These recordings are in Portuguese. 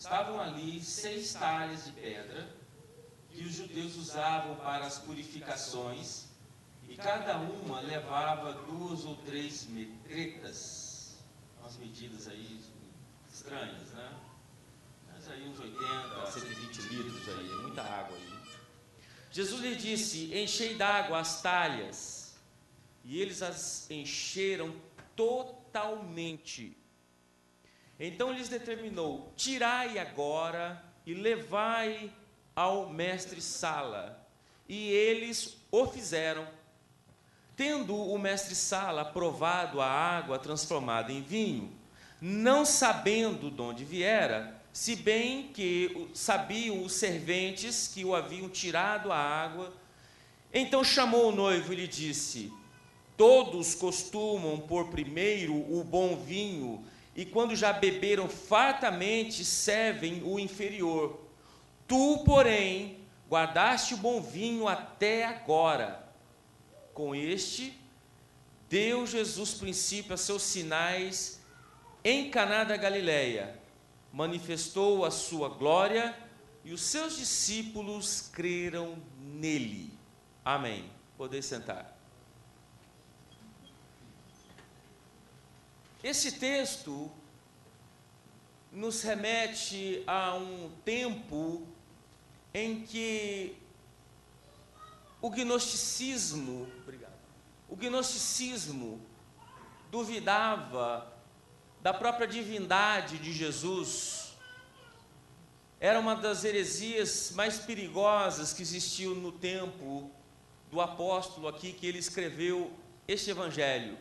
estavam ali 6 talhas de pedra que os judeus usavam para as purificações, e cada uma levava 2 ou 3 metretas, umas medidas aí estranhas, né? Mas aí uns 80, 120 litros aí, muita água aí. Jesus lhe disse: enchei d'água as talhas, e eles as encheram totalmente. Então lhes determinou: tirai agora e levai ao mestre-sala. E eles o fizeram. Tendo o mestre-sala provado a água transformada em vinho, não sabendo de onde viera, se bem que sabiam os serventes que o haviam tirado a água, então chamou o noivo e lhe disse: todos costumam pôr primeiro o bom vinho, e quando já beberam fartamente, servem o inferior. Tu, porém, guardaste o bom vinho até agora. Com este, deu Jesus princípio a seus sinais em Caná da Galileia. Manifestou a sua glória, e os seus discípulos creram nele. Amém. Podem sentar. Esse texto nos remete a um tempo em que o gnosticismo duvidava da própria divindade de Jesus. Era uma das heresias mais perigosas que existiam no tempo do apóstolo aqui, que ele escreveu este evangelho.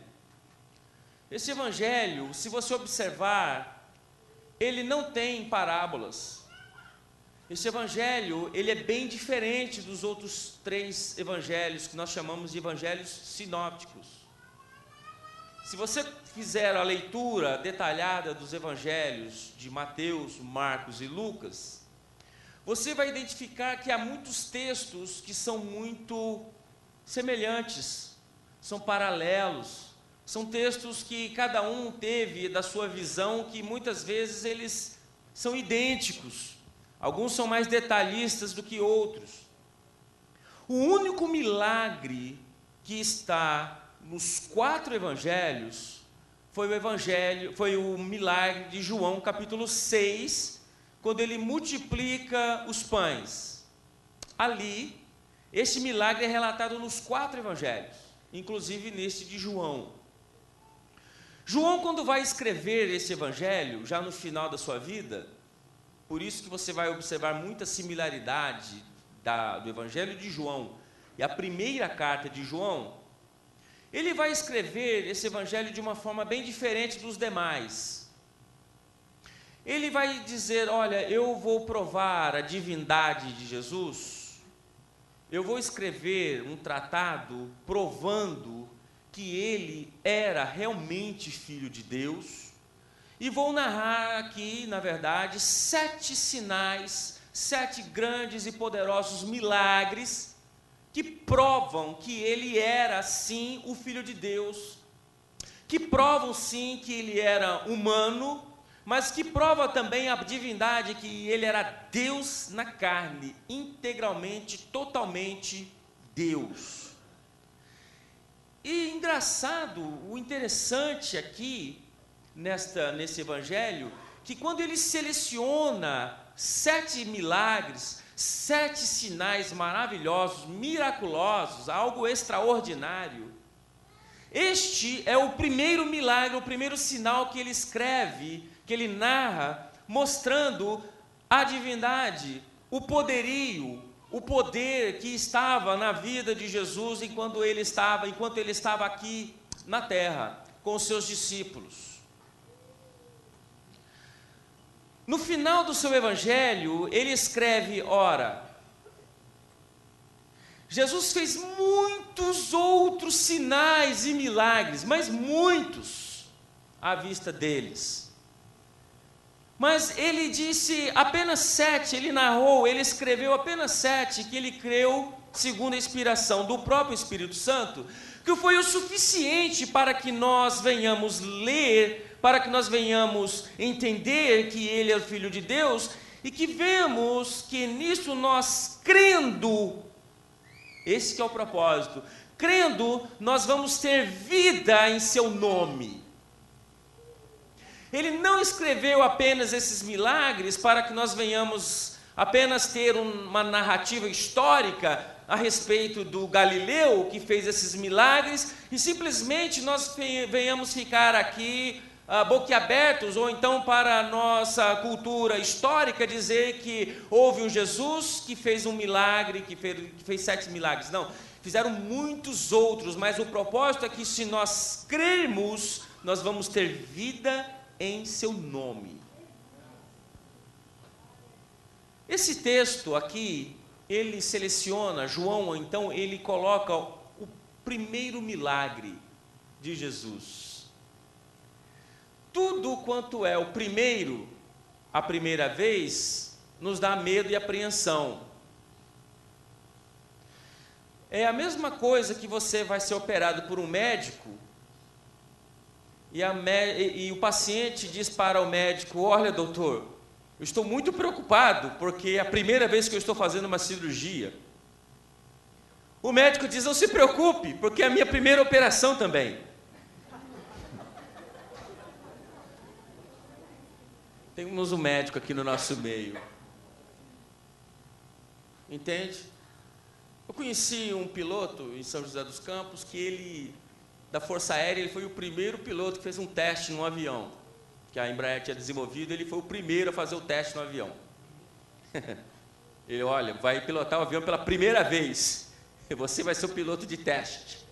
Esse evangelho, se você observar, ele não tem parábolas. Esse evangelho, ele é bem diferente dos outros 3 evangelhos, que nós chamamos de evangelhos sinópticos. Se você fizer a leitura detalhada dos evangelhos de Mateus, Marcos e Lucas, você vai identificar que há muitos textos que são muito semelhantes, são paralelos, são textos que cada um teve da sua visão, que muitas vezes eles são idênticos. Alguns são mais detalhistas do que outros. O único milagre que está nos 4 evangelhos foi o milagre de João, capítulo 6, quando ele multiplica os pães. Ali, este milagre é relatado nos 4 evangelhos, inclusive neste de João. João, quando vai escrever esse evangelho, já no final da sua vida, por isso que você vai observar muita similaridade do evangelho de João e a primeira carta de João, ele vai escrever esse evangelho de uma forma bem diferente dos demais. Ele vai dizer: olha, eu vou provar a divindade de Jesus, eu vou escrever um tratado provando que ele era realmente filho de Deus, e vou narrar aqui, na verdade, 7 sinais, 7 grandes e poderosos milagres que provam que ele era, sim, o Filho de Deus, que provam, sim, que ele era humano, mas que prova também a divindade, que ele era Deus na carne, integralmente, totalmente Deus. E engraçado, o interessante aqui, nesse evangelho, que quando ele seleciona 7 milagres, 7 sinais maravilhosos, miraculosos, algo extraordinário, este é o primeiro milagre, o primeiro sinal que ele escreve, que ele narra, mostrando a divindade, o poderio, o poder que estava na vida de Jesus enquanto ele estava aqui na terra, com os seus discípulos. No final do seu evangelho, ele escreve: ora, Jesus fez muitos outros sinais e milagres, mas muitos, à vista deles. Mas ele disse apenas 7, ele narrou, ele escreveu apenas 7, que ele creu, segundo a inspiração do próprio Espírito Santo, que foi o suficiente para que nós venhamos ler para que nós venhamos entender que Ele é o Filho de Deus e que vemos que nisso nós crendo, esse que é o propósito, crendo, nós vamos ter vida em seu nome. Ele não escreveu apenas esses milagres para que nós venhamos apenas ter uma narrativa histórica a respeito do Galileu que fez esses milagres e simplesmente nós venhamos ficar aqui boquiabertos, ou então para a nossa cultura histórica dizer que houve um Jesus que fez um milagre, que fez 7 milagres. Não, fizeram muitos outros, mas o propósito é que se nós crermos, nós vamos ter vida em seu nome. Esse texto aqui, ele seleciona, João, então, ele coloca o primeiro milagre de Jesus. Tudo quanto é o primeiro, a primeira vez, nos dá medo e apreensão. É a mesma coisa que você vai ser operado por um médico e o paciente diz para o médico: olha, doutor, eu estou muito preocupado porque é a primeira vez que eu estou fazendo uma cirurgia. O médico diz: não se preocupe, porque é a minha primeira operação também. Temos um médico aqui no nosso meio. Entende? Eu conheci um piloto em São José dos Campos que ele, da Força Aérea, ele foi o primeiro piloto que fez um teste num avião que a Embraer tinha desenvolvido. Ele foi o primeiro a fazer o teste no avião. Ele, olha, vai pilotar o avião pela primeira vez. Você vai ser o piloto de teste.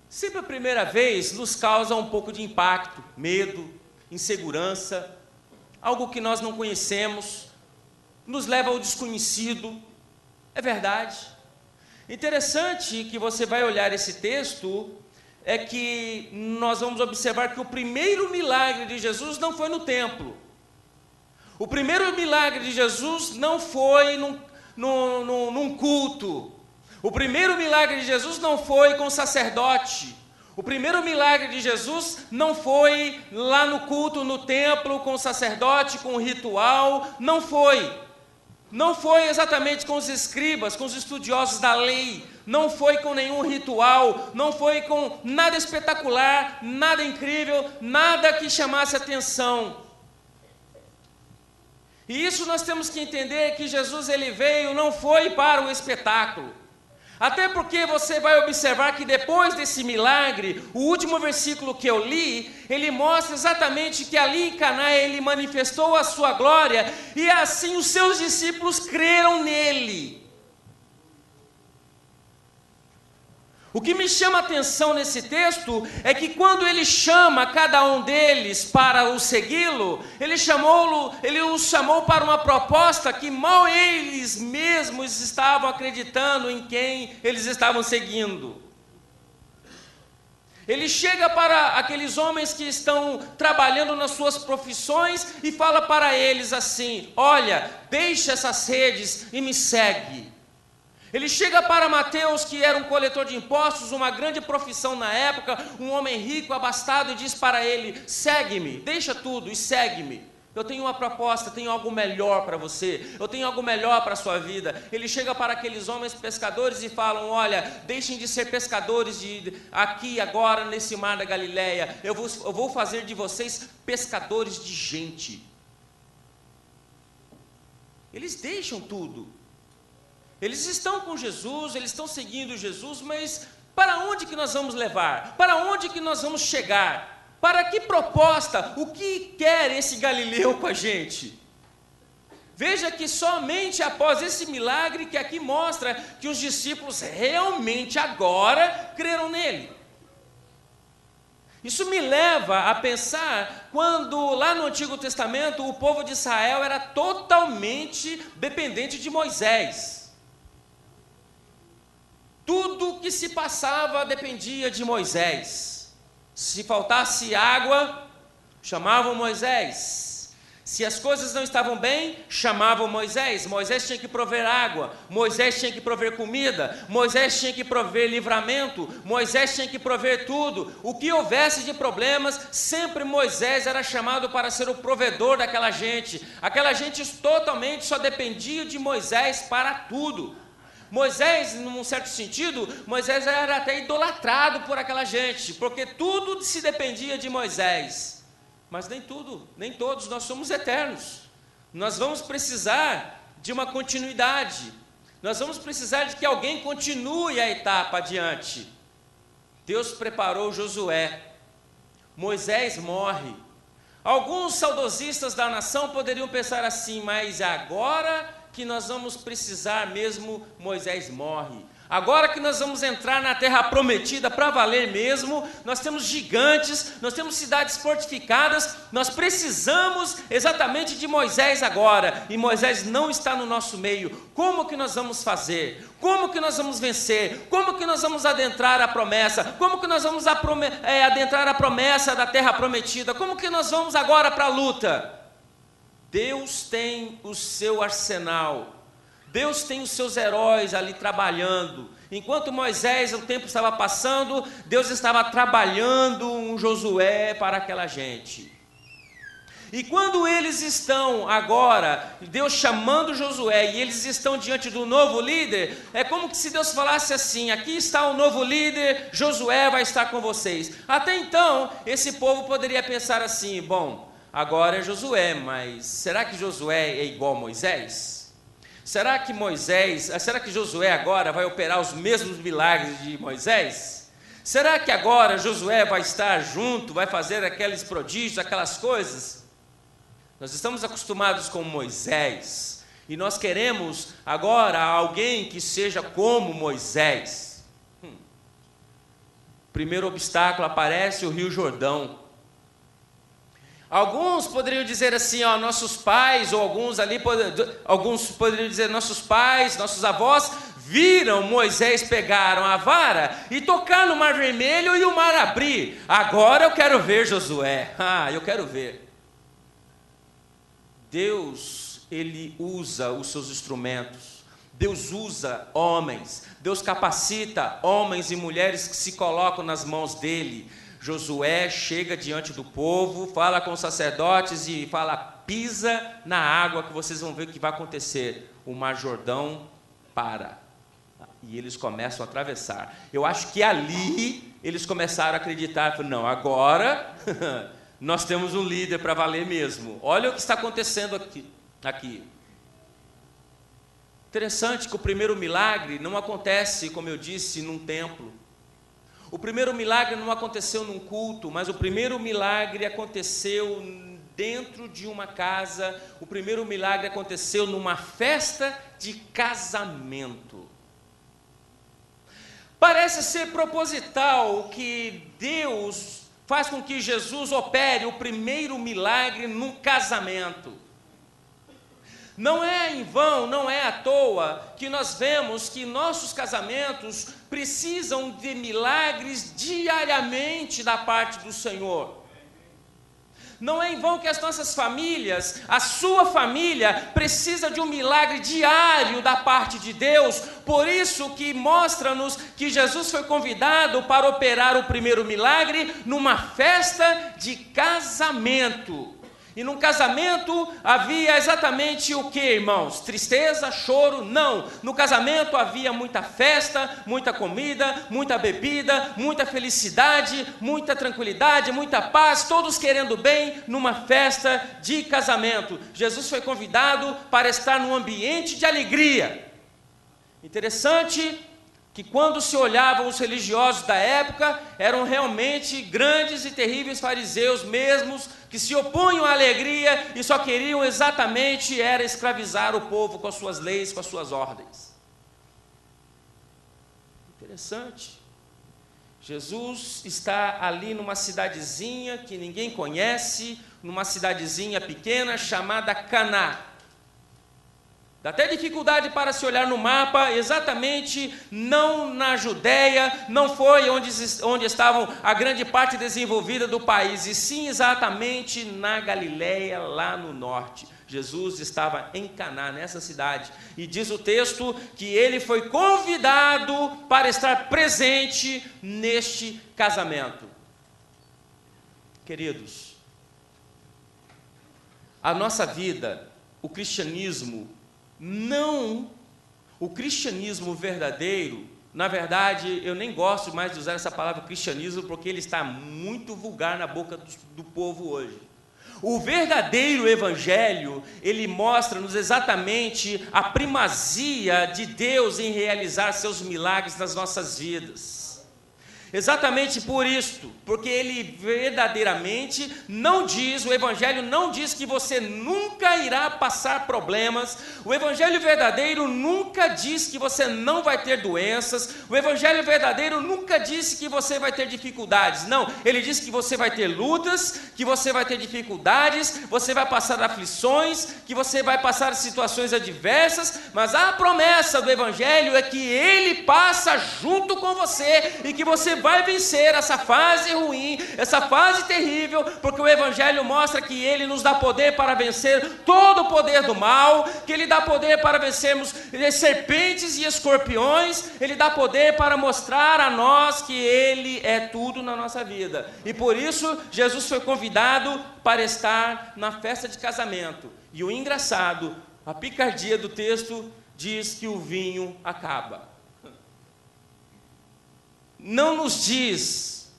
Sempre a primeira vez nos causa um pouco de impacto, medo, insegurança, algo que nós não conhecemos, nos leva ao desconhecido. É verdade. Interessante que você vai olhar esse texto, é que nós vamos observar que o primeiro milagre de Jesus não foi no templo. O primeiro milagre de Jesus não foi num culto. O primeiro milagre de Jesus não foi com sacerdote. O primeiro milagre de Jesus não foi lá no culto, no templo, com o sacerdote, com o ritual. Não foi. Não foi exatamente com os escribas, com os estudiosos da lei. Não foi com nenhum ritual. Não foi com nada espetacular, nada incrível, nada que chamasse atenção. E isso nós temos que entender, que Jesus ele veio, não foi para o espetáculo. Até porque você vai observar que depois desse milagre, o último versículo que eu li, ele mostra exatamente que ali em Caná ele manifestou a sua glória, e assim os seus discípulos creram nele. O que me chama a atenção nesse texto é que quando ele chama cada um deles para o segui-lo, ele os chamou para uma proposta que mal eles mesmos estavam acreditando em quem eles estavam seguindo. Ele chega para aqueles homens que estão trabalhando nas suas profissões e fala para eles assim: olha, deixa essas redes e me segue. Ele chega para Mateus, que era um coletor de impostos, uma grande profissão na época, um homem rico, abastado, e diz para ele: segue-me, deixa tudo e segue-me. Eu tenho uma proposta, tenho algo melhor para você, eu tenho algo melhor para a sua vida. Ele chega para aqueles homens pescadores e falam: olha, deixem de ser pescadores aqui agora nesse mar da Galileia, eu vou fazer de vocês pescadores de gente. Eles deixam tudo. Eles estão com Jesus, eles estão seguindo Jesus, mas para onde que nós vamos levar? Para onde que nós vamos chegar? Para que proposta? O que quer esse Galileu com a gente? Veja que somente após esse milagre que aqui mostra que os discípulos realmente agora creram nele. Isso me leva a pensar quando lá no Antigo Testamento o povo de Israel era totalmente dependente de Moisés. Tudo que se passava dependia de Moisés. Se faltasse água, chamavam Moisés. Se as coisas não estavam bem, chamavam Moisés. Moisés tinha que prover água, Moisés tinha que prover comida, Moisés tinha que prover livramento, Moisés tinha que prover tudo. O que houvesse de problemas, sempre Moisés era chamado para ser o provedor daquela gente. Aquela gente totalmente só dependia de Moisés para tudo. Moisés, num certo sentido, Moisés era até idolatrado por aquela gente, porque tudo se dependia de Moisés. Mas nem tudo, nem todos nós somos eternos. Nós vamos precisar de uma continuidade. Nós vamos precisar de que alguém continue a etapa adiante. Deus preparou Josué. Moisés morre. Alguns saudosistas da nação poderiam pensar assim, mas agora que nós vamos precisar mesmo, Moisés morre. Agora que nós vamos entrar na terra prometida para valer mesmo, nós temos gigantes, nós temos cidades fortificadas, nós precisamos exatamente de Moisés agora, e Moisés não está no nosso meio. Como que nós vamos fazer? Como que nós vamos vencer? Como que nós vamos adentrar a promessa? Como que nós vamos adentrar a promessa da terra prometida? Como que nós vamos agora para a luta? Deus tem o seu arsenal, Deus tem os seus heróis ali trabalhando. Enquanto Moisés, o tempo estava passando, Deus estava trabalhando um Josué para aquela gente. E quando eles estão agora, Deus chamando Josué, e eles estão diante do novo líder, é como se Deus falasse assim: aqui está o novo líder, Josué vai estar com vocês. Até então, esse povo poderia pensar assim: bom, agora é Josué, mas será que Josué é igual a Moisés? Será que Josué agora vai operar os mesmos milagres de Moisés? Será que agora Josué vai estar junto, vai fazer aqueles prodígios, aquelas coisas? Nós estamos acostumados com Moisés, e nós queremos agora alguém que seja como Moisés. Primeiro obstáculo aparece o Rio Jordão. Alguns poderiam dizer assim, ó, nossos pais, ou alguns poderiam dizer nossos pais, nossos avós, viram Moisés pegaram a vara e tocar no Mar Vermelho e o mar abrir. Agora eu quero ver Josué, eu quero ver. Deus, Ele usa os seus instrumentos, Deus usa homens, Deus capacita homens e mulheres que se colocam nas mãos dEle. Josué chega diante do povo, fala com os sacerdotes e fala: pisa na água que vocês vão ver o que vai acontecer. O Mar Jordão para, e eles começam a atravessar. Eu acho que ali eles começaram a acreditar, não, agora nós temos um líder para valer mesmo. Olha o que está acontecendo aqui. Interessante que o primeiro milagre não acontece, como eu disse, num templo. O primeiro milagre não aconteceu num culto, mas o primeiro milagre aconteceu dentro de uma casa. O primeiro milagre aconteceu numa festa de casamento. Parece ser proposital que Deus faz com que Jesus opere o primeiro milagre no casamento. Não é em vão, não é à toa que nós vemos que nossos casamentos precisam de milagres diariamente da parte do Senhor. Não é em vão que as nossas famílias, a sua família, precisa de um milagre diário da parte de Deus. Por isso que mostra-nos que Jesus foi convidado para operar o primeiro milagre numa festa de casamento. E num casamento havia exatamente o que, irmãos? Tristeza, choro? Não. No casamento havia muita festa, muita comida, muita bebida, muita felicidade, muita tranquilidade, muita paz, todos querendo bem numa festa de casamento. Jesus foi convidado para estar num ambiente de alegria. Interessante que quando se olhavam os religiosos da época, eram realmente grandes e terríveis fariseus mesmos, que se opunham à alegria e só queriam exatamente era escravizar o povo com as suas leis, com as suas ordens. Interessante. Jesus está ali numa cidadezinha que ninguém conhece, numa cidadezinha pequena chamada Caná. Dá até dificuldade para se olhar no mapa, exatamente não na Judéia, não foi onde estavam a grande parte desenvolvida do país, e sim exatamente na Galileia, lá no norte. Jesus estava em Caná, nessa cidade, e diz o texto que ele foi convidado para estar presente neste casamento. Queridos, a nossa vida, o cristianismo verdadeiro, na verdade, eu nem gosto mais de usar essa palavra cristianismo, porque ele está muito vulgar na boca do povo hoje. O verdadeiro evangelho, ele mostra-nos exatamente a primazia de Deus em realizar seus milagres nas nossas vidas. Exatamente por isto, porque ele verdadeiramente não diz, o evangelho não diz que você nunca irá passar problemas, o evangelho verdadeiro nunca diz que você não vai ter doenças, o evangelho verdadeiro nunca disse que você vai ter dificuldades, não, ele diz que você vai ter lutas, que você vai ter dificuldades, você vai passar aflições, que você vai passar situações adversas, mas a promessa do evangelho é que ele passa junto com você, e que você vai vencer essa fase ruim, essa fase terrível, porque o evangelho mostra que ele nos dá poder para vencer todo o poder do mal, que ele dá poder para vencermos serpentes e escorpiões, ele dá poder para mostrar a nós que ele é tudo na nossa vida, e por isso Jesus foi convidado para estar na festa de casamento, e o engraçado, a picardia do texto diz que o vinho acaba. Não nos diz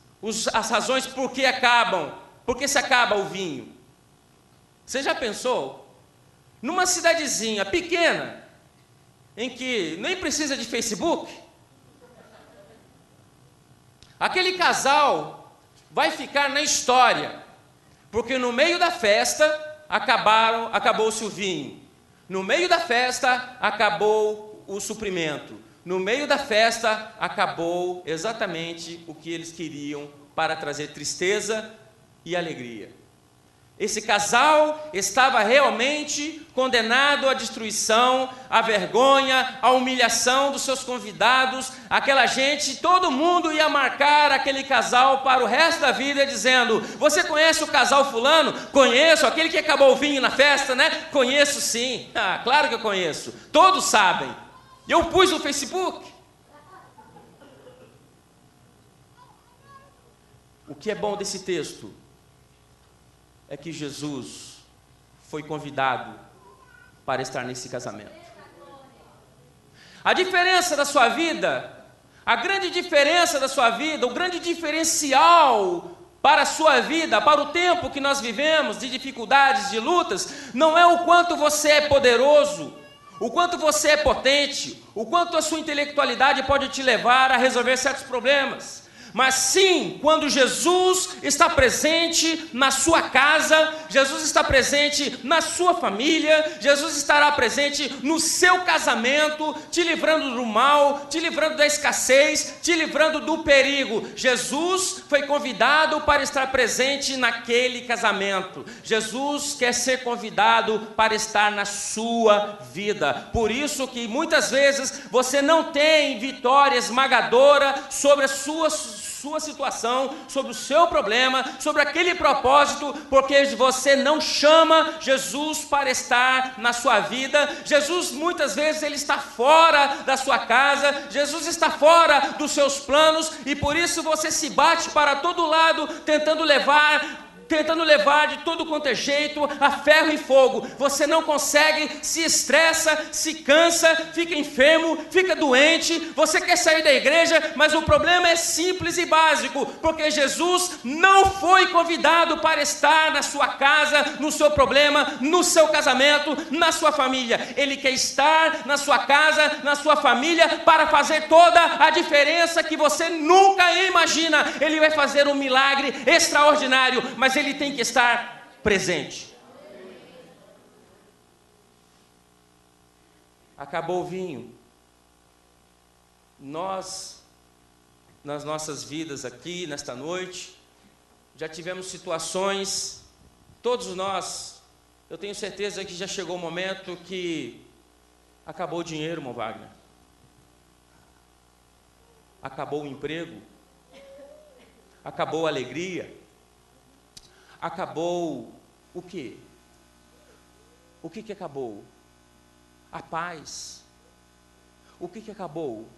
as razões por que acabam, porque se acaba o vinho. Você já pensou? Numa cidadezinha pequena, em que nem precisa de Facebook, aquele casal vai ficar na história, porque no meio da festa acabou-se o vinho, no meio da festa acabou o suprimento, no meio da festa acabou exatamente o que eles queriam para trazer tristeza e alegria. Esse casal estava realmente condenado à destruição, à vergonha, à humilhação dos seus convidados. Aquela gente, todo mundo ia marcar aquele casal para o resto da vida, dizendo: você conhece o casal fulano? Conheço, aquele que acabou o vinho na festa, né? Conheço sim. Ah, claro que eu conheço. Todos sabem. Eu pus no Facebook. O que é bom desse texto é que Jesus foi convidado para estar nesse casamento. A diferença da sua vida, a grande diferença da sua vida, o grande diferencial para a sua vida, para o tempo que nós vivemos, de dificuldades, de lutas, não é o quanto você é poderoso, o quanto você é potente, o quanto a sua intelectualidade pode te levar a resolver certos problemas, mas sim, quando Jesus está presente na sua casa, Jesus está presente na sua família, Jesus estará presente no seu casamento, te livrando do mal, te livrando da escassez, te livrando do perigo. Jesus foi convidado para estar presente naquele casamento. Jesus quer ser convidado para estar na sua vida. Por isso que muitas vezes você não tem vitória esmagadora sobre a sua situação, sobre o seu problema, sobre aquele propósito, porque você não chama Jesus para estar na sua vida. Jesus muitas vezes ele está fora da sua casa, Jesus está fora dos seus planos, e por isso você se bate para todo lado, tentando levar de todo quanto é jeito, a ferro e fogo. Você não consegue, se estressa, se cansa, fica enfermo, fica doente, você quer sair da igreja, mas o problema é simples e básico, porque Jesus não foi convidado para estar na sua casa, no seu problema, no seu casamento, na sua família. Ele quer estar na sua casa, na sua família, para fazer toda a diferença que você nunca imagina. Ele vai fazer um milagre extraordinário, mas ele tem que estar presente. Acabou o vinho. Nós, nas nossas vidas aqui, nesta noite, já tivemos situações, todos nós, eu tenho certeza que já chegou o momento que Acabou o dinheiro, irmão Wagner. Acabou o emprego. Acabou a alegria. Acabou o quê? O que acabou? A paz. O que acabou?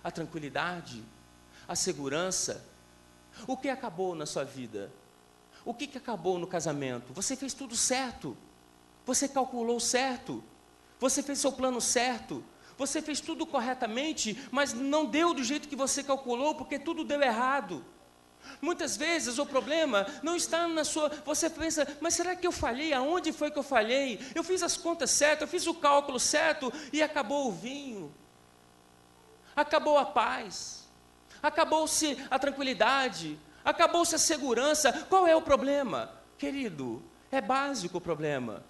A tranquilidade, a segurança. O que acabou na sua vida? O que acabou no casamento? Você fez tudo certo. Você calculou certo. Você fez seu plano certo. Você fez tudo corretamente, mas não deu do jeito que você calculou, porque tudo deu errado. Muitas vezes o problema não está na sua... Você pensa, mas será que eu falhei? Aonde foi que eu falhei? Eu fiz as contas certas, eu fiz o cálculo certo e acabou o vinho. Acabou a paz. Acabou-se a tranquilidade. Acabou-se a segurança. Qual é o problema? Querido, é básico o problema.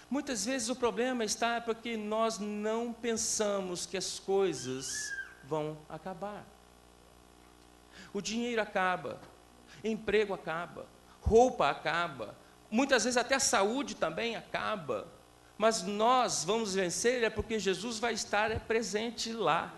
Muitas vezes o problema está porque nós não pensamos que as coisas vão acabar. O dinheiro acaba, emprego acaba, roupa acaba, muitas vezes até a saúde também acaba, mas nós vamos vencer porque Jesus vai estar presente lá.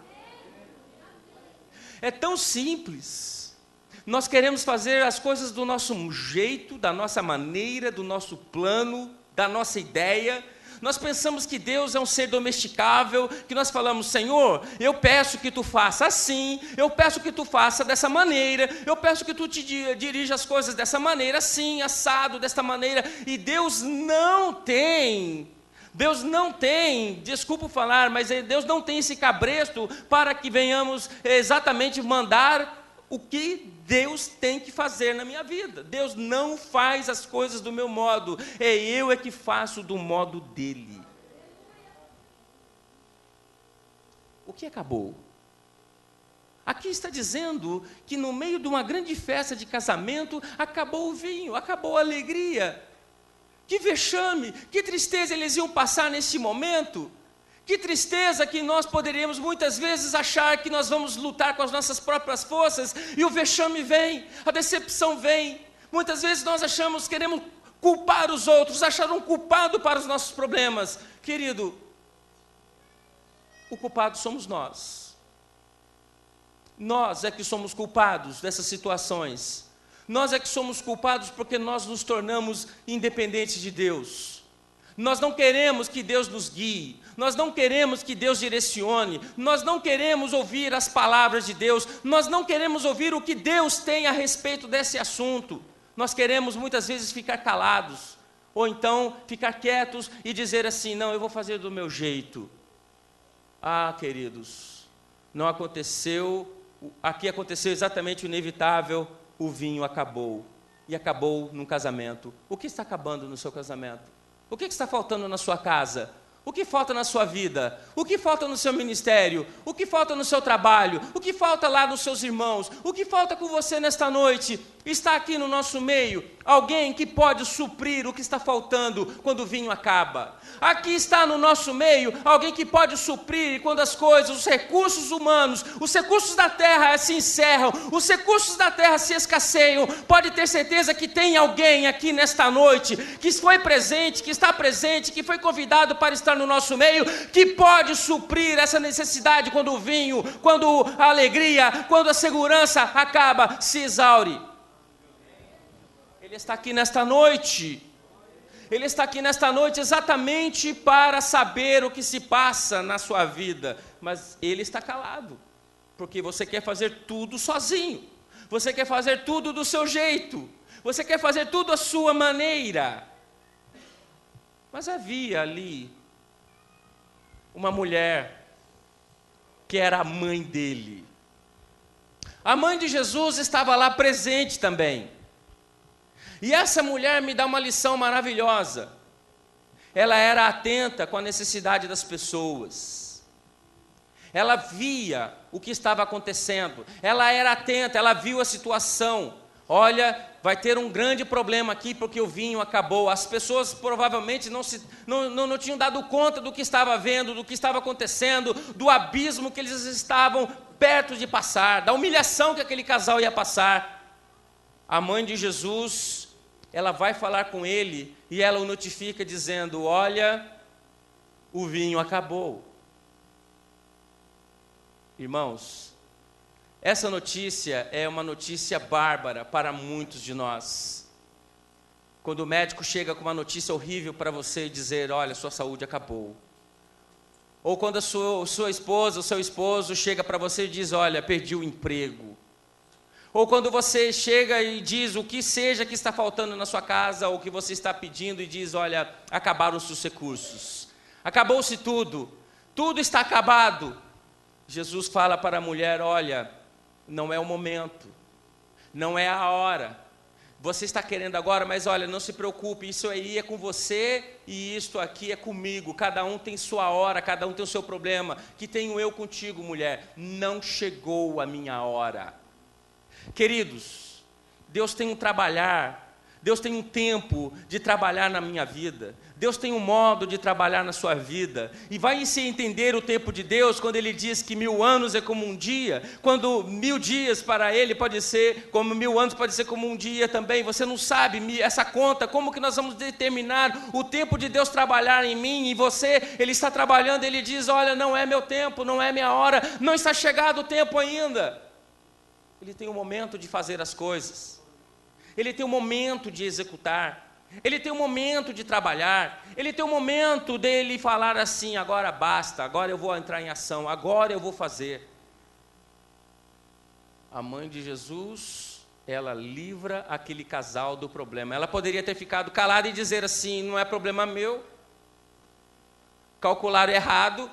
É tão simples. Nós queremos fazer as coisas do nosso jeito, da nossa maneira, do nosso plano, da nossa ideia. Nós pensamos que Deus é um ser domesticável, que nós falamos, Senhor, eu peço que tu faça assim, eu peço que tu faça dessa maneira, eu peço que tu te dirija as coisas dessa maneira, assim, assado, desta maneira, e Deus não tem, desculpa falar, mas Deus não tem esse cabresto para que venhamos exatamente mandar o que Deus tem que fazer na minha vida. Deus não faz as coisas do meu modo, eu que faço do modo dele. O que acabou? Aqui está dizendo que no meio de uma grande festa de casamento, acabou o vinho, acabou a alegria. Que vexame, que tristeza eles iam passar nesse momento. Que tristeza que nós poderíamos muitas vezes achar que nós vamos lutar com as nossas próprias forças e o vexame vem, a decepção vem. Muitas vezes nós achamos, queremos culpar os outros, achar um culpado para os nossos problemas. Querido, o culpado somos nós. Nós é que somos culpados dessas situações. Nós é que somos culpados porque nós nos tornamos independentes de Deus. Nós não queremos que Deus nos guie, nós não queremos que Deus direcione, nós não queremos ouvir as palavras de Deus, nós não queremos ouvir o que Deus tem a respeito desse assunto. Nós queremos muitas vezes ficar calados, ou então ficar quietos e dizer assim, não, eu vou fazer do meu jeito. Ah, queridos, não aconteceu, aqui aconteceu exatamente o inevitável, o vinho acabou, e acabou num casamento. O que está acabando no seu casamento? O que está faltando na sua casa? O que falta na sua vida? O que falta no seu ministério? O que falta no seu trabalho? O que falta lá nos seus irmãos? O que falta com você nesta noite? Está aqui no nosso meio alguém que pode suprir o que está faltando quando o vinho acaba. Aqui está no nosso meio alguém que pode suprir quando as coisas, os recursos humanos, os recursos da terra se encerram, os recursos da terra se escasseiam. Pode ter certeza que tem alguém aqui nesta noite que foi presente, que está presente, que foi convidado para estar no nosso meio, que pode suprir essa necessidade quando o vinho, quando a alegria, quando a segurança acaba, se exaure. Ele está aqui nesta noite. Ele está aqui nesta noite exatamente para saber o que se passa na sua vida. Mas ele está calado, porque você quer fazer tudo sozinho. Você quer fazer tudo do seu jeito. Você quer fazer tudo à sua maneira. Mas havia ali uma mulher que era a mãe dele. A mãe de Jesus estava lá presente também. E essa mulher me dá uma lição maravilhosa. Ela era atenta com a necessidade das pessoas. Ela via o que estava acontecendo. Ela era atenta, ela viu a situação. Olha, vai ter um grande problema aqui porque o vinho acabou. As pessoas provavelmente não tinham dado conta do que estava vendo, do que estava acontecendo, do abismo que eles estavam perto de passar, da humilhação que aquele casal ia passar. A mãe de Jesus, ela vai falar com ele e ela o notifica dizendo, olha, o vinho acabou. Irmãos, essa notícia é uma notícia bárbara para muitos de nós. Quando o médico chega com uma notícia horrível para você e dizer, olha, sua saúde acabou. Ou quando a sua esposa, o seu esposo chega para você e diz, olha, perdi o emprego. Ou quando você chega e diz o que seja que está faltando na sua casa, ou o que você está pedindo e diz, olha, acabaram os seus recursos. Acabou-se tudo. Tudo está acabado. Jesus fala para a mulher, olha, não é o momento. Não é a hora. Você está querendo agora, mas olha, não se preocupe, isso aí é com você e isto aqui é comigo. Cada um tem sua hora, cada um tem o seu problema. Que tenho eu contigo, mulher. Não chegou a minha hora. Queridos, Deus tem um trabalhar, Deus tem um tempo de trabalhar na minha vida. Deus tem um modo de trabalhar na sua vida. E vai se entender o tempo de Deus quando Ele diz que 1000 anos é como um dia. Quando 1000 dias para Ele pode ser como 1000 anos, pode ser como um dia também. Você não sabe essa conta, como que nós vamos determinar o tempo de Deus trabalhar em mim e você? Ele está trabalhando, Ele diz, olha, não é meu tempo, não é minha hora, não está chegado o tempo ainda. Ele tem um momento de fazer as coisas. Ele tem um momento de executar. Ele tem um momento de trabalhar. Ele tem um momento dele falar assim, agora basta, agora eu vou entrar em ação, agora eu vou fazer. A mãe de Jesus, ela livra aquele casal do problema. Ela poderia ter ficado calada e dizer assim, não é problema meu, calcularam errado.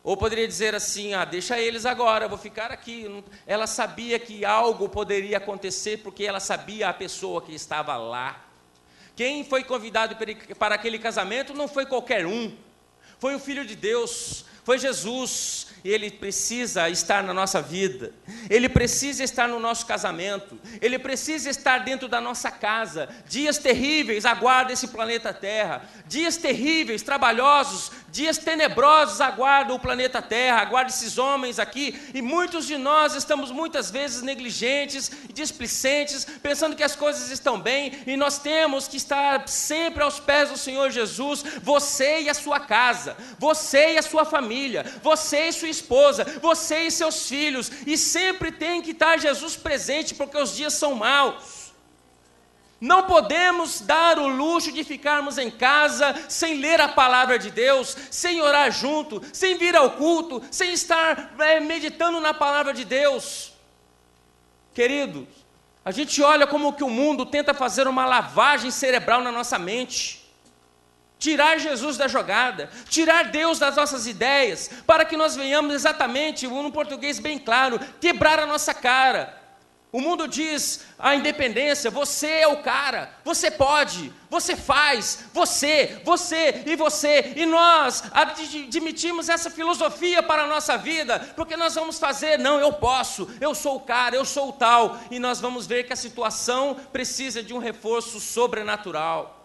Ou poderia dizer assim, deixa eles agora, eu vou ficar aqui. Ela sabia que algo poderia acontecer, porque ela sabia a pessoa que estava lá. Quem foi convidado para aquele casamento não foi qualquer um, foi o Filho de Deus, foi Jesus. E Ele precisa estar na nossa vida, Ele precisa estar no nosso casamento, Ele precisa estar dentro da nossa casa. Dias terríveis aguardam esse planeta Terra, dias terríveis, trabalhosos, dias tenebrosos aguardam o planeta Terra, aguardam esses homens aqui, e muitos de nós estamos muitas vezes negligentes, displicentes, pensando que as coisas estão bem, e nós temos que estar sempre aos pés do Senhor Jesus, você e a sua casa, você e a sua família, você e sua esposa, você e seus filhos, e sempre tem que estar Jesus presente, porque os dias são maus. Não podemos dar o luxo de ficarmos em casa sem ler a palavra de Deus, sem orar junto, sem vir ao culto, sem estar meditando na palavra de Deus. Queridos, a gente olha como que o mundo tenta fazer uma lavagem cerebral na nossa mente. Tirar Jesus da jogada, tirar Deus das nossas ideias, para que nós venhamos exatamente, num português bem claro, quebrar a nossa cara. O mundo diz a independência, você é o cara, você pode, você faz, você, e você. E nós admitimos essa filosofia para a nossa vida, porque nós vamos fazer, não, eu posso, eu sou o cara, eu sou o tal. E nós vamos ver que a situação precisa de um reforço sobrenatural.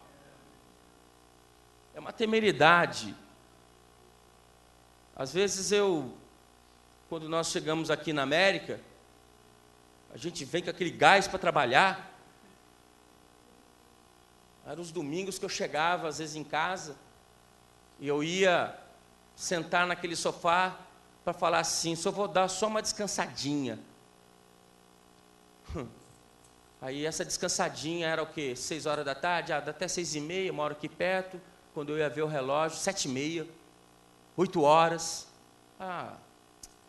É uma temeridade. Às vezes quando nós chegamos aqui na América, a gente vem com aquele gás para trabalhar. Eram os domingos que eu chegava, às vezes em casa, e eu ia sentar naquele sofá para falar assim, só vou dar só uma descansadinha. Aí essa descansadinha era o quê? 6 horas da tarde, até 6h30, uma hora aqui perto, quando eu ia ver o relógio, 7h30, 8 horas.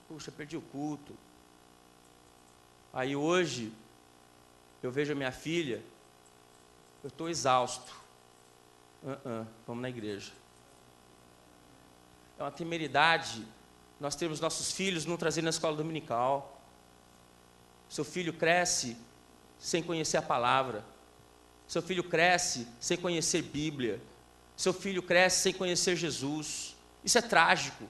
Puxa, perdi o culto. Aí hoje, eu vejo a minha filha, eu estou exausto. Vamos na igreja. É uma temeridade nós temos nossos filhos não trazendo na escola dominical. Seu filho cresce sem conhecer a palavra. Seu filho cresce sem conhecer Bíblia. Seu filho cresce sem conhecer Jesus. Isso é trágico.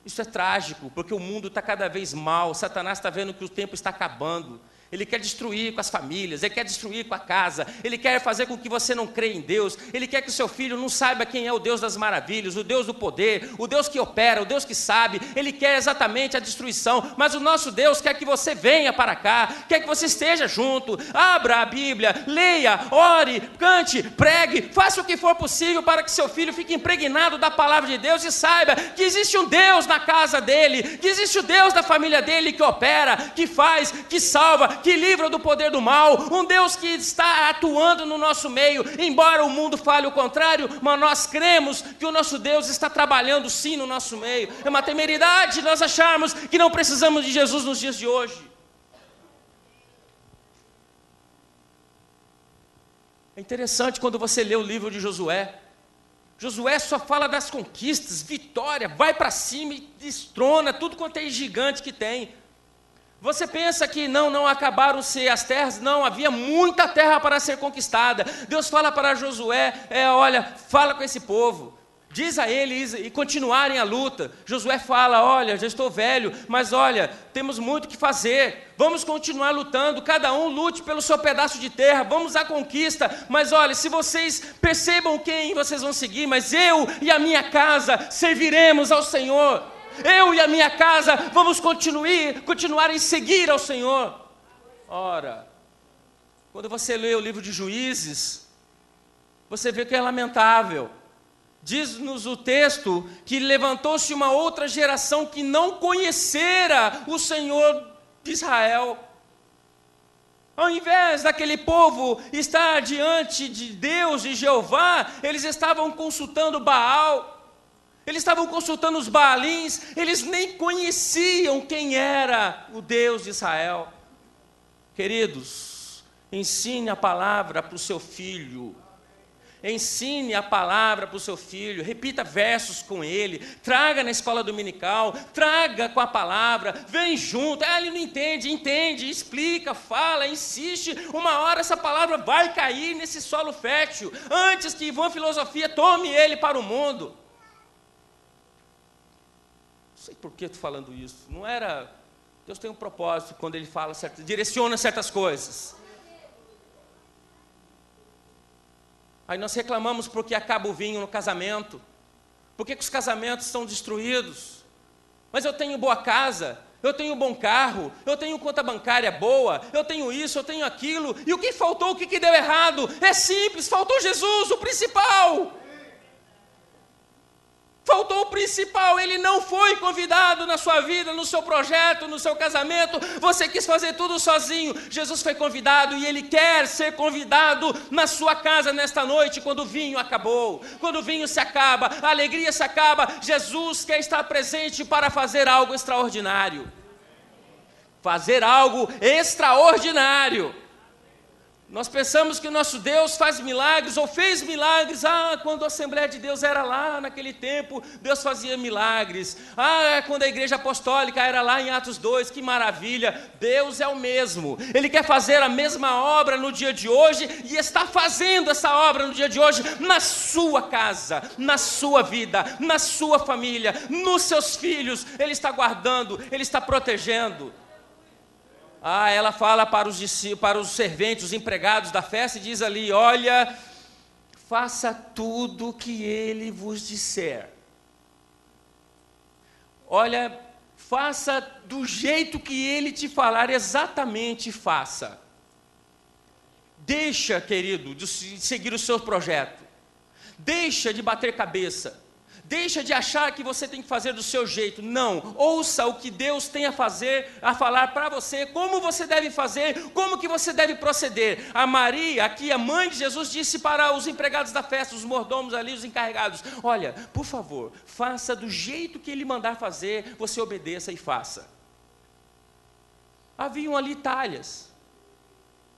Isso é trágico, porque o mundo está cada vez mal. Satanás está vendo que o tempo está acabando. Ele quer destruir com as famílias, ele quer destruir com a casa, ele quer fazer com que você não creia em Deus, ele quer que o seu filho não saiba quem é o Deus das maravilhas, o Deus do poder, o Deus que opera, o Deus que sabe, ele quer exatamente a destruição, mas o nosso Deus quer que você venha para cá, quer que você esteja junto, abra a Bíblia, leia, ore, cante, pregue, faça o que for possível para que seu filho fique impregnado da palavra de Deus e saiba que existe um Deus na casa dele, que existe o Deus da família dele que opera, que faz, que salva, que livra do poder do mal, um Deus que está atuando no nosso meio, embora o mundo fale o contrário, mas nós cremos que o nosso Deus está trabalhando sim no nosso meio. É uma temeridade nós acharmos que não precisamos de Jesus nos dias de hoje. É interessante quando você lê o livro de Josué. Josué só fala das conquistas, vitória, vai para cima e destrona tudo quanto é gigante que tem. Você pensa que não acabaram-se as terras? Não, havia muita terra para ser conquistada. Deus fala para Josué, olha, fala com esse povo, diz a eles e continuarem a luta. Josué fala, olha, já estou velho, mas olha, temos muito que fazer, vamos continuar lutando, cada um lute pelo seu pedaço de terra, vamos à conquista, mas olha, se vocês percebam quem vocês vão seguir, mas eu e a minha casa serviremos ao Senhor. Eu e a minha casa vamos continuar em seguir ao Senhor. Ora, quando você lê o livro de Juízes, você vê que é lamentável. Diz-nos o texto que levantou-se uma outra geração que não conhecera o Senhor de Israel. Ao invés daquele povo estar diante de Deus, de Jeová, eles estavam consultando Baal. Eles estavam consultando os Baalins, eles nem conheciam quem era o Deus de Israel. Queridos, ensine a palavra para o seu filho. Ensine a palavra para o seu filho, repita versos com ele, traga na escola dominical, traga com a palavra, vem junto. Ele não entende, explica, fala, insiste. Uma hora essa palavra vai cair nesse solo fértil, antes que Ivan Filosofia tome ele para o mundo. Não sei por que estou falando isso. Não era... Deus tem um propósito quando Ele fala, direciona certas coisas. Aí nós reclamamos porque acaba o vinho no casamento. Por que os casamentos estão destruídos? Mas eu tenho boa casa, eu tenho bom carro, eu tenho conta bancária boa, eu tenho isso, eu tenho aquilo. E o que faltou, o que deu errado? É simples, faltou Jesus, o principal. Faltou o principal, ele não foi convidado na sua vida, no seu projeto, no seu casamento, você quis fazer tudo sozinho. Jesus foi convidado e ele quer ser convidado na sua casa nesta noite, quando o vinho acabou, quando o vinho se acaba, a alegria se acaba, Jesus quer estar presente para fazer algo extraordinário. Fazer algo extraordinário. Nós pensamos que o nosso Deus faz milagres, ou fez milagres, quando a Assembleia de Deus era lá naquele tempo, Deus fazia milagres, quando a Igreja Apostólica era lá em Atos 2, que maravilha, Deus é o mesmo, Ele quer fazer a mesma obra no dia de hoje, e está fazendo essa obra no dia de hoje, na sua casa, na sua vida, na sua família, nos seus filhos, Ele está guardando, Ele está protegendo. Ela fala para os discípulos, para os serventes, os empregados da festa, e diz ali, olha, faça tudo o que ele vos disser. Olha, faça do jeito que ele te falar, exatamente faça. Deixa, querido, de seguir o seu projeto. Deixa de bater cabeça. Deixa de achar que você tem que fazer do seu jeito. Não, ouça o que Deus tem a falar para você, como você deve fazer, como que você deve proceder. A Maria, aqui a mãe de Jesus, disse para os empregados da festa, os mordomos ali, os encarregados, olha, por favor, faça do jeito que ele mandar fazer, você obedeça e faça. Haviam ali talhas,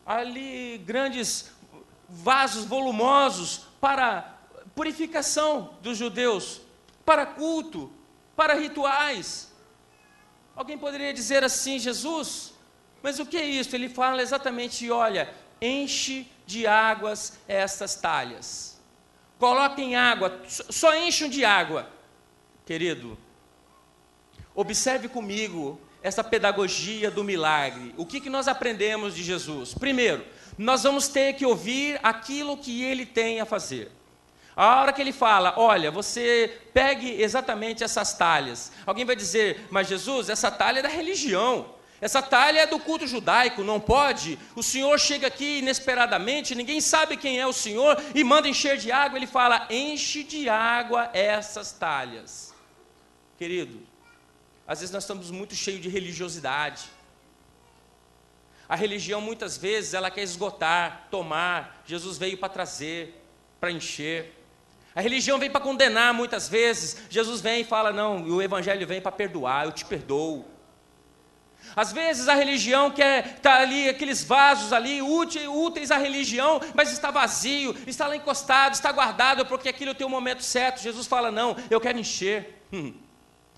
ali grandes vasos volumosos para purificação dos judeus, para culto, para rituais. Alguém poderia dizer assim, Jesus, mas o que é isso? Ele fala exatamente, olha, enche de águas estas talhas. Coloquem água, só enchem de água. Querido, observe comigo essa pedagogia do milagre, o que nós aprendemos de Jesus? Primeiro, nós vamos ter que ouvir aquilo que ele tem a fazer. A hora que ele fala, olha, você pegue exatamente essas talhas. Alguém vai dizer, mas Jesus, essa talha é da religião. Essa talha é do culto judaico, não pode. O Senhor chega aqui inesperadamente, ninguém sabe quem é o Senhor, e manda encher de água. Ele fala, enche de água essas talhas. Querido, às vezes nós estamos muito cheios de religiosidade. A religião, muitas vezes, ela quer esgotar, tomar. Jesus veio para trazer, para encher. A religião vem para condenar, muitas vezes. Jesus vem e fala, não, o Evangelho vem para perdoar, eu te perdoo. Às vezes a religião quer estar ali, aqueles vasos ali, úteis à religião, mas está vazio, está lá encostado, está guardado, porque aquilo tem o momento certo. Jesus fala, não, eu quero encher,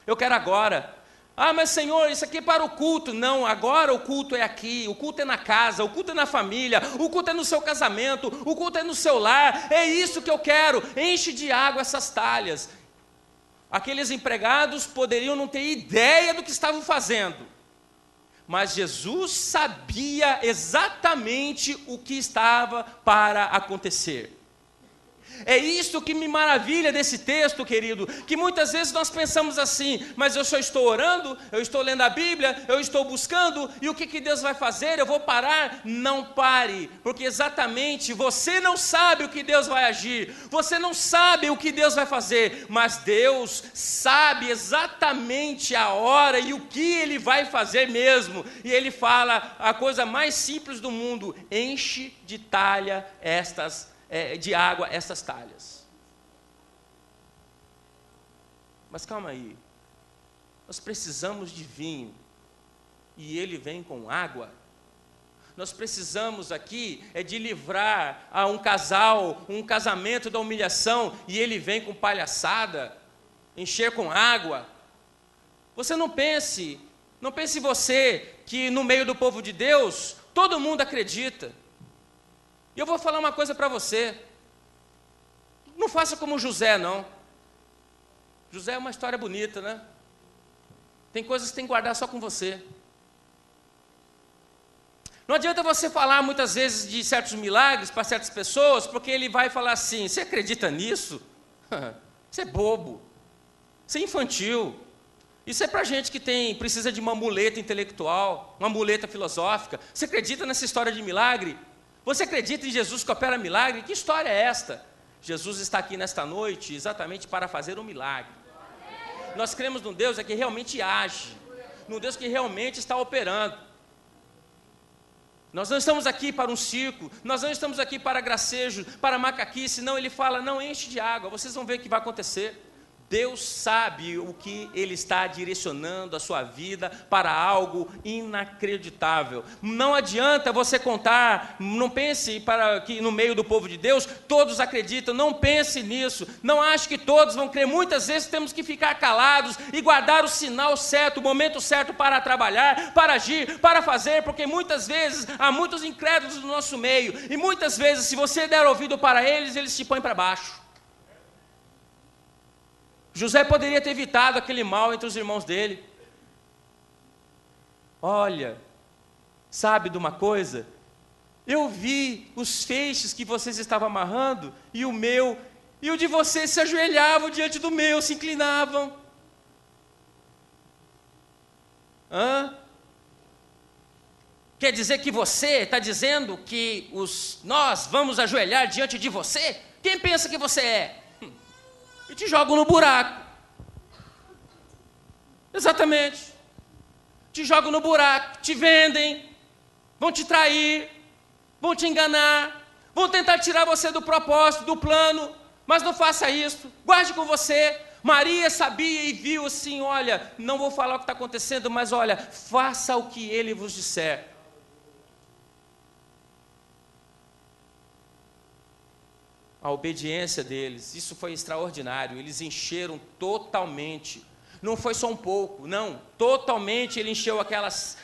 eu quero agora. Ah, mas Senhor, isso aqui é para o culto. Não, agora o culto é aqui, o culto é na casa, o culto é na família, o culto é no seu casamento, o culto é no seu lar, é isso que eu quero, enche de água essas talhas. Aqueles empregados poderiam não ter ideia do que estavam fazendo, mas Jesus sabia exatamente o que estava para acontecer. É isso que me maravilha desse texto, querido, que muitas vezes nós pensamos assim, mas eu só estou orando, eu estou lendo a Bíblia, eu estou buscando, e o que Deus vai fazer? Eu vou parar? Não pare, porque exatamente você não sabe o que Deus vai agir, você não sabe o que Deus vai fazer, mas Deus sabe exatamente a hora e o que Ele vai fazer mesmo, e Ele fala a coisa mais simples do mundo, enche de talha de água essas talhas. Mas calma aí, nós precisamos de vinho, e ele vem com água. Nós precisamos aqui de livrar a um casal, um casamento da humilhação, e ele vem com palhaçada, encher com água. Você não pense você que no meio do povo de Deus, todo mundo acredita. E eu vou falar uma coisa para você, não faça como José, não. José é uma história bonita, né? Tem coisas que tem que guardar só com você. Não adianta você falar muitas vezes de certos milagres para certas pessoas, porque ele vai falar assim, você acredita nisso? Você é bobo, você é infantil. Isso é para gente que precisa de uma muleta intelectual, uma muleta filosófica. Você acredita nessa história de milagre? Você acredita em Jesus que opera milagre? Que história é esta? Jesus está aqui nesta noite exatamente para fazer um milagre. Nós cremos num Deus que realmente age, num Deus que realmente está operando. Nós não estamos aqui para um circo, nós não estamos aqui para gracejo, para macaquice, não, ele fala, não, enche de água, vocês vão ver o que vai acontecer. Deus sabe o que Ele está direcionando a sua vida para algo inacreditável. Não adianta você contar, não pense para que no meio do povo de Deus todos acreditam, não pense nisso, não ache que todos vão crer. Muitas vezes temos que ficar calados e guardar o sinal certo, o momento certo para trabalhar, para agir, para fazer, porque muitas vezes há muitos incrédulos no nosso meio, e muitas vezes se você der ouvido para eles, eles te põem para baixo. José poderia ter evitado aquele mal entre os irmãos dele. Olha, sabe de uma coisa? Eu vi os feixes que vocês estavam amarrando, e o meu, e o de vocês se ajoelhavam diante do meu, se inclinavam. Quer dizer que você está dizendo que nós vamos ajoelhar diante de você? Quem pensa que você é? E te jogam no buraco. Exatamente. Te jogam no buraco, te vendem, vão te trair, vão te enganar, vão tentar tirar você do propósito, do plano, mas não faça isso, guarde com você. Maria sabia e viu assim, olha, não vou falar o que está acontecendo, mas olha, faça o que ele vos disser. A obediência deles, isso foi extraordinário, eles encheram totalmente, não foi só um pouco, não, totalmente ele encheu aquelas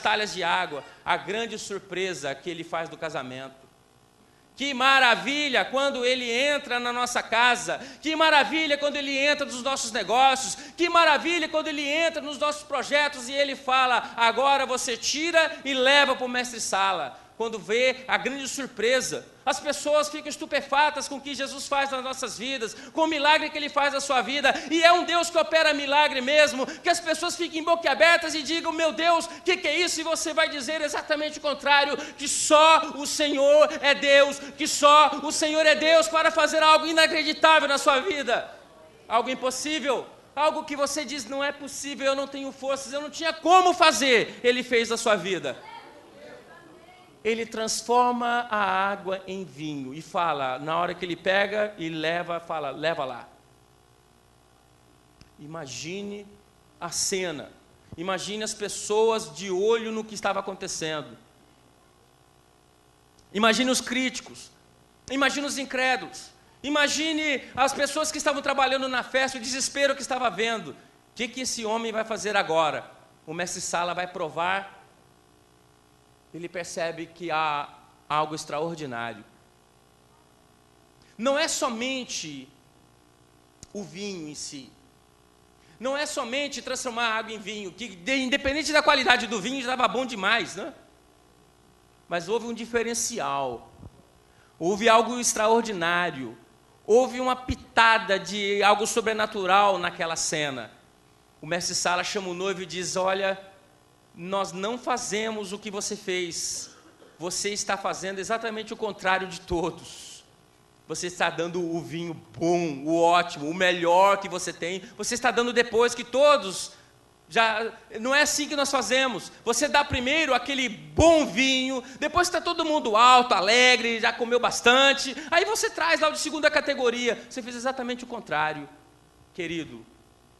talhas de água. A grande surpresa que ele faz do casamento, Que maravilha quando Ele entra na nossa casa, que maravilha quando Ele entra nos nossos negócios, que maravilha quando Ele entra nos nossos projetos e Ele fala, agora você tira e leva para o mestre-sala. Quando vê a grande surpresa, as pessoas ficam estupefatas com o que Jesus faz nas nossas vidas, com o milagre que Ele faz na sua vida, e é um Deus que opera milagre mesmo, que as pessoas fiquem boquiabertas e digam, meu Deus, o que é isso? E você vai dizer exatamente o contrário, que só o Senhor é Deus, que só o Senhor é Deus para fazer algo inacreditável na sua vida, algo impossível, algo que você diz, não é possível, eu não tenho forças, eu não tinha como fazer, Ele fez na sua vida. Ele transforma a água em vinho e fala, na hora que ele pega e leva, fala, leva lá. Imagine a cena, imagine as pessoas de olho no que estava acontecendo. Imagine os críticos, imagine os incrédulos, imagine as pessoas que estavam trabalhando na festa, o desespero que estava vendo. O que esse homem vai fazer agora? O mestre-sala vai provar. Ele percebe que há algo extraordinário. Não é somente o vinho em si. Não é somente transformar a água em vinho, que independente da qualidade do vinho, já estava bom demais, né? Mas houve um diferencial. Houve algo extraordinário. Houve uma pitada de algo sobrenatural naquela cena. O mestre-sala chama o noivo e diz, olha, nós não fazemos o que você fez, você está fazendo exatamente o contrário de todos, você está dando o vinho bom, o ótimo, o melhor que você tem, você está dando depois que todos, não é assim que nós fazemos, você dá primeiro aquele bom vinho, depois está todo mundo alto, alegre, já comeu bastante, aí você traz lá o de segunda categoria, você fez exatamente o contrário, querido,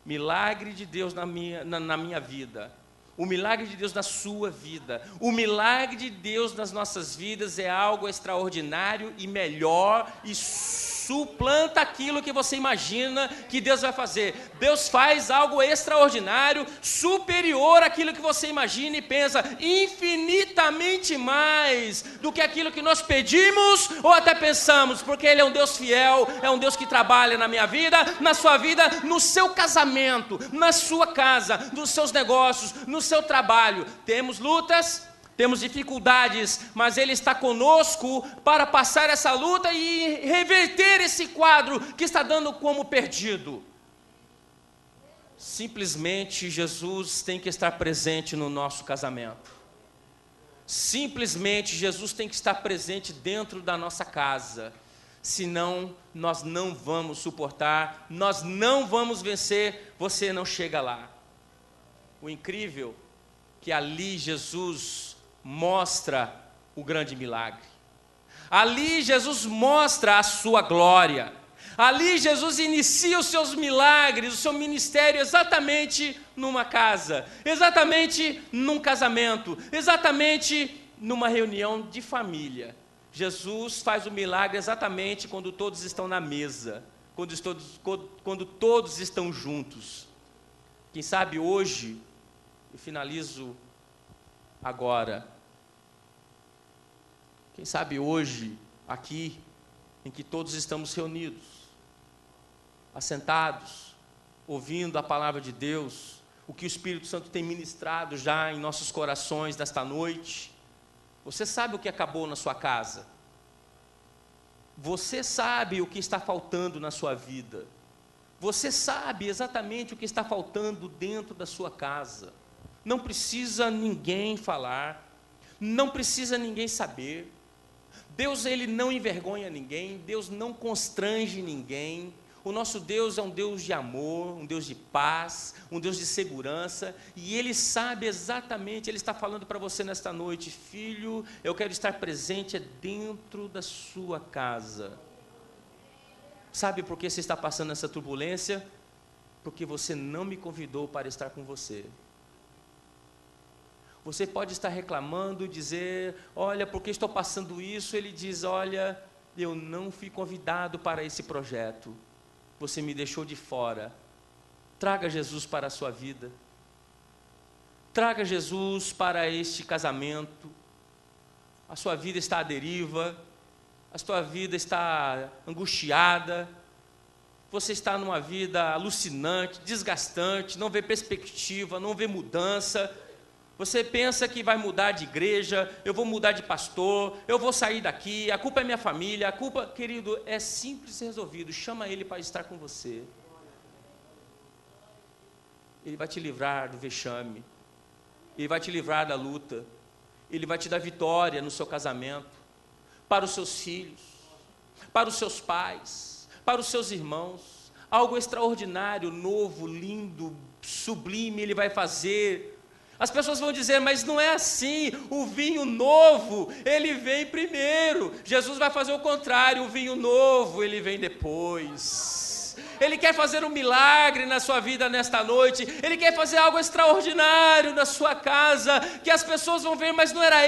milagre de Deus na minha vida, o milagre de Deus na sua vida, o milagre de Deus nas nossas vidas é algo extraordinário e melhor e suplanta aquilo que você imagina que Deus vai fazer. Deus faz algo extraordinário, superior àquilo que você imagina e pensa, infinitamente mais do que aquilo que nós pedimos ou até pensamos, porque Ele é um Deus fiel, é um Deus que trabalha na minha vida, na sua vida, no seu casamento, na sua casa, nos seus negócios, no seu trabalho. Temos lutas, temos dificuldades, mas Ele está conosco para passar essa luta e reverter esse quadro que está dando como perdido. Simplesmente Jesus tem que estar presente no nosso casamento. Simplesmente Jesus tem que estar presente dentro da nossa casa. Senão nós não vamos suportar, nós não vamos vencer, você não chega lá. O incrível é que ali Jesus mostra o grande milagre. Ali Jesus mostra a sua glória. Ali Jesus inicia os seus milagres, o seu ministério exatamente numa casa, exatamente num casamento, exatamente numa reunião de família. Jesus faz o milagre exatamente quando todos estão na mesa, quando todos estão juntos. Quem sabe hoje, eu finalizo agora, quem sabe hoje, aqui, em que todos estamos reunidos, assentados, ouvindo a palavra de Deus, o que o Espírito Santo tem ministrado já em nossos corações nesta noite, você sabe o que acabou na sua casa, você sabe o que está faltando na sua vida, você sabe exatamente o que está faltando dentro da sua casa. Não precisa ninguém falar, não precisa ninguém saber. Deus, Ele não envergonha ninguém, Deus não constrange ninguém. O nosso Deus é um Deus de amor, um Deus de paz, um Deus de segurança, e Ele sabe exatamente, Ele está falando para você nesta noite, filho, eu quero estar presente dentro da sua casa. Sabe por que você está passando essa turbulência? Porque você não me convidou para estar com você. Você pode estar reclamando, dizer, olha, porque estou passando isso? Ele diz, olha, eu não fui convidado para esse projeto. Você me deixou de fora. Traga Jesus para a sua vida. Traga Jesus para este casamento. A sua vida está à deriva. a tua vida está angustiada, você está numa vida alucinante, desgastante, não vê perspectiva, não vê mudança, você pensa que vai mudar de igreja, eu vou mudar de pastor, eu vou sair daqui, a culpa é minha família, a culpa, querido, é simples e resolvido, chama Ele para estar com você. Ele vai te livrar do vexame, Ele vai te livrar da luta, Ele vai te dar vitória no seu casamento, para os seus filhos, para os seus pais, para os seus irmãos. Algo extraordinário, novo, lindo, sublime Ele vai fazer. As pessoas vão dizer, mas não é assim, o vinho novo, ele vem primeiro. Jesus vai fazer o contrário, o vinho novo, ele vem depois. Ele quer fazer um milagre na sua vida nesta noite, Ele quer fazer algo extraordinário na sua casa, que as pessoas vão ver, mas não era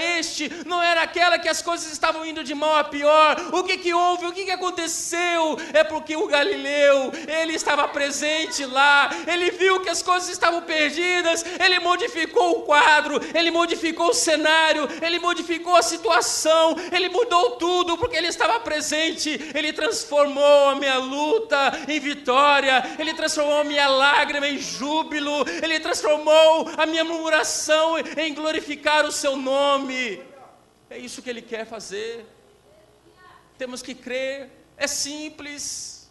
não era aquela, que as coisas estavam indo de mal a pior. O que houve, o que aconteceu? É porque o Galileu, ele estava presente lá, ele viu que as coisas estavam perdidas, ele modificou o quadro, ele modificou o cenário, ele modificou a situação, ele mudou tudo, porque ele estava presente, ele transformou a minha luta em vitória, Ele transformou a minha lágrima em júbilo, Ele transformou a minha murmuração em glorificar o seu nome. É isso que Ele quer fazer. Temos que crer. É simples,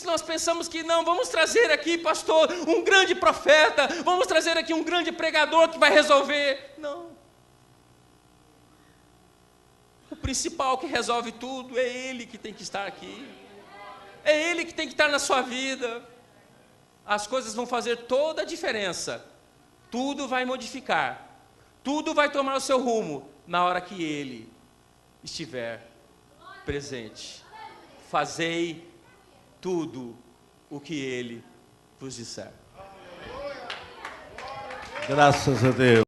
nós pensamos que não, vamos trazer aqui, pastor, um grande profeta, vamos trazer aqui um grande pregador que vai resolver. Não. O principal que resolve tudo é Ele que tem que estar aqui. É Ele que tem que estar na sua vida. As coisas vão fazer toda a diferença. Tudo vai modificar. Tudo vai tomar o seu rumo na hora que Ele estiver presente. Fazei tudo o que Ele vos disser. Graças a Deus.